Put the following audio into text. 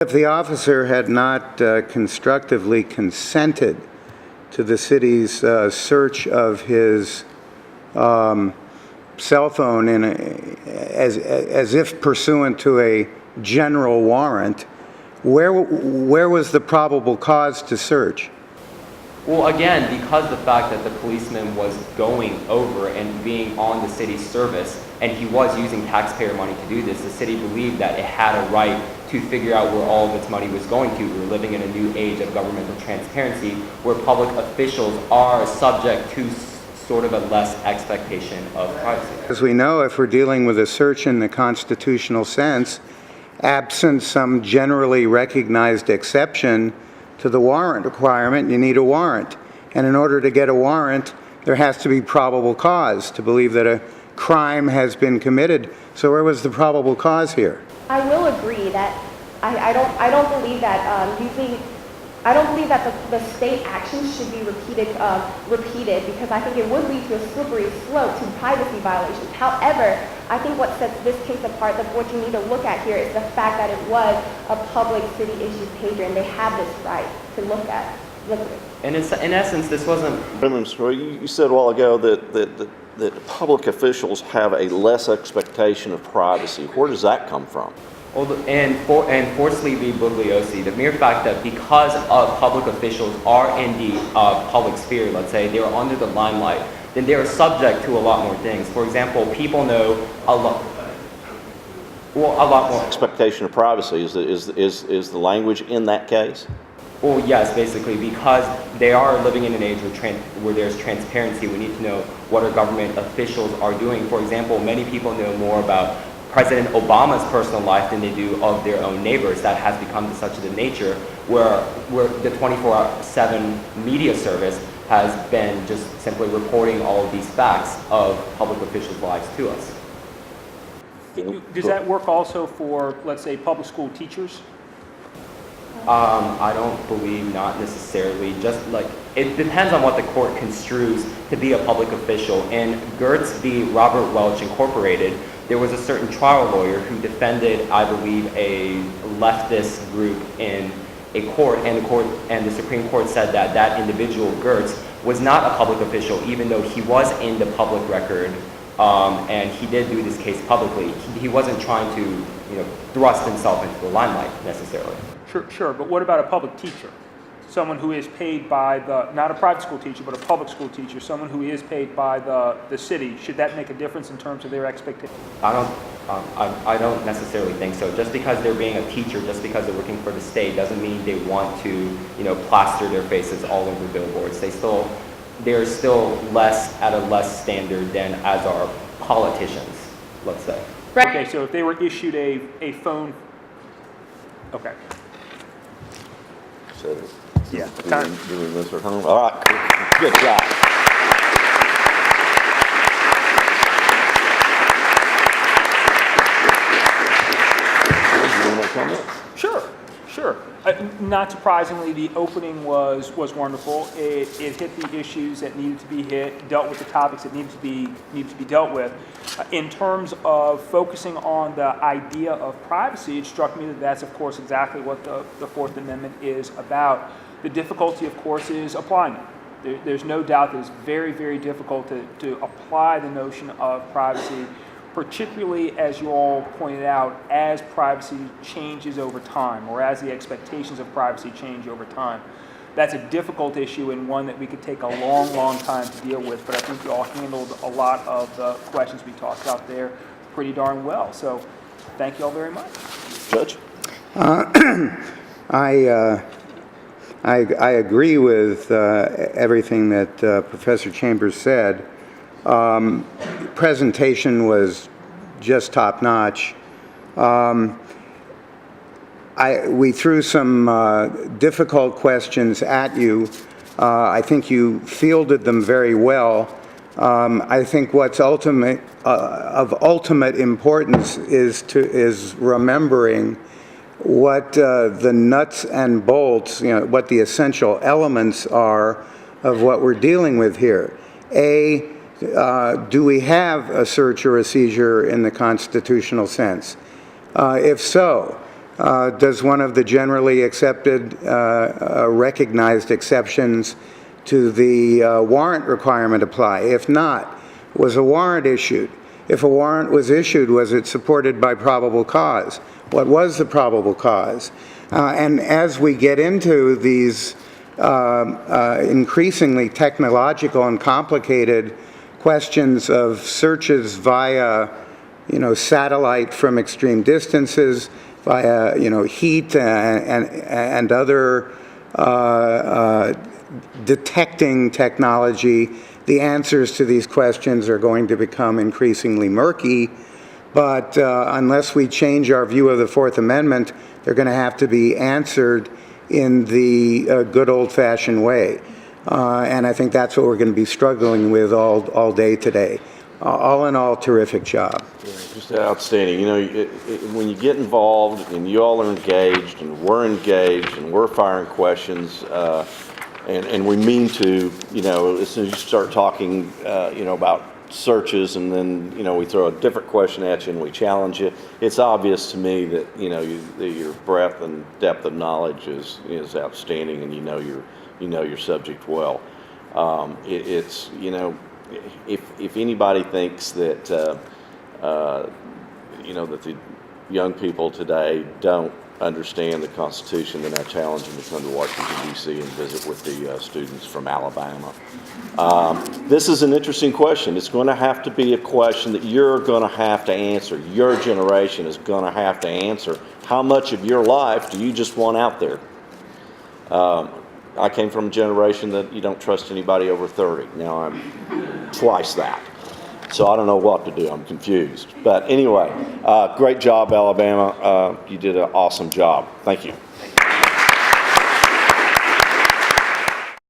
If the officer had not constructively consented to the city's search of his cell phone as if pursuant to a general warrant, where was the probable cause to search? Well, again, because the fact that the policeman was going over and being on the city's service, and he was using taxpayer money to do this, the city believed that it had a right to figure out where all of its money was going to. We're living in a new age of governmental transparency where public officials are subject to sort of a less expectation of privacy. As we know, if we're dealing with a search in the constitutional sense, absent some generally recognized exception to the warrant requirement, you need a warrant. And in order to get a warrant, there has to be probable cause to believe that a crime has been committed. So where was the probable cause here? I will agree that I don't believe that I don't believe that the state actions should be repeated because I think it would lead to a slippery slope to privacy violations. However, I think what sets this case apart, what you need to look at here, is the fact that it was a public city-issued pager, and they have this right to look at it. And in essence, this wasn't... You said a while ago that public officials have a less expectation of privacy. Where does that come from? Well, and Forsley v. Bugliosi, the mere fact that because public officials are in the public sphere, let's say, they're under the limelight, then they are subject to a lot more things. For example, people know a lot more. Expectation of privacy is the language in that case? Well, yes, basically, because they are living in an age where there's transparency. We need to know what our government officials are doing. For example, many people know more about President Obama's personal life than they do of their own neighbors. That has become such a nature where the 24/7 media service has been just simply reporting all of these facts of public officials' lives to us. Does that work also for, let's say, public school teachers? I don't believe not necessarily. Just like it depends on what the court construes to be a public official. In Gertz v. Robert Welch Incorporated, there was a certain trial lawyer who defended, I believe, a leftist group in a court, and the Supreme Court said that that individual, Gertz, was not a public official, even though he was in the public record, and he did do this case publicly. He wasn't trying to, thrust himself into the limelight necessarily. Sure, but what about a public teacher? Someone who is paid by not a private school teacher, but a public school teacher, someone who is paid by the city. Should that make a difference in terms of their expectations? I don't necessarily think so. Just because they're being a teacher, just because they're working for the state, doesn't mean they want to, plaster their faces all over billboards. They're still at a less standard than as our politicians, let's say. Right. Okay, so if they were issued a phone, okay. So, Yeah. doing this at home. All right, cool. Good job. You want to comment? Sure. Not surprisingly, the opening was wonderful. It hit the issues that needed to be hit, dealt with the topics that needed to be dealt with. In terms of focusing on the idea of privacy, it struck me that that's, of course, exactly what the Fourth Amendment is about. The difficulty, of course, is applying it. There's no doubt that it's very, very difficult to apply the notion of privacy, particularly, as you all pointed out, as privacy changes over time, or as the expectations of privacy change over time. That's a difficult issue and one that we could take a long, long time to deal with, but I think you all handled a lot of the questions we talked about there pretty darn well. So thank you all very much. Judge? I agree with everything that Professor Chambers said. Presentation was just top-notch. We threw some difficult questions at you. I think you fielded them very well. I think what's of ultimate importance is remembering what the nuts and bolts, what the essential elements are of what we're dealing with here. Do we have a search or a seizure in the constitutional sense? If so, does one of the generally accepted, recognized exceptions to the warrant requirement apply? If not, was a warrant issued? If a warrant was issued, was it supported by probable cause? What was the probable cause? And as we get into these increasingly technological and complicated questions of searches via, satellite from extreme distances, via, heat and other detecting technology, the answers to these questions are going to become increasingly murky. But unless we change our view of the Fourth Amendment, they're going to have to be answered in the good old-fashioned way. And I think that's what we're going to be struggling with all day today. All in all, terrific job. Just outstanding. When you get involved and you all are engaged and we're firing questions, and we mean to, as soon as you start talking, about searches and then, we throw a different question at you and we challenge you, it's obvious to me that, your breadth and depth of knowledge is outstanding, and you know your subject well. It's, if anybody thinks that, that the young people today don't understand the Constitution, then I challenge them to come to Washington, D.C. and visit with the students from Alabama. This is an interesting question. It's going to have to be a question that you're going to have to answer. Your generation is going to have to answer. How much of your life do you just want out there? I came from a generation that you don't trust anybody over 30. Now I'm twice that. So I don't know what to do. I'm confused. But anyway, great job, Alabama. You did an awesome job. Thank you.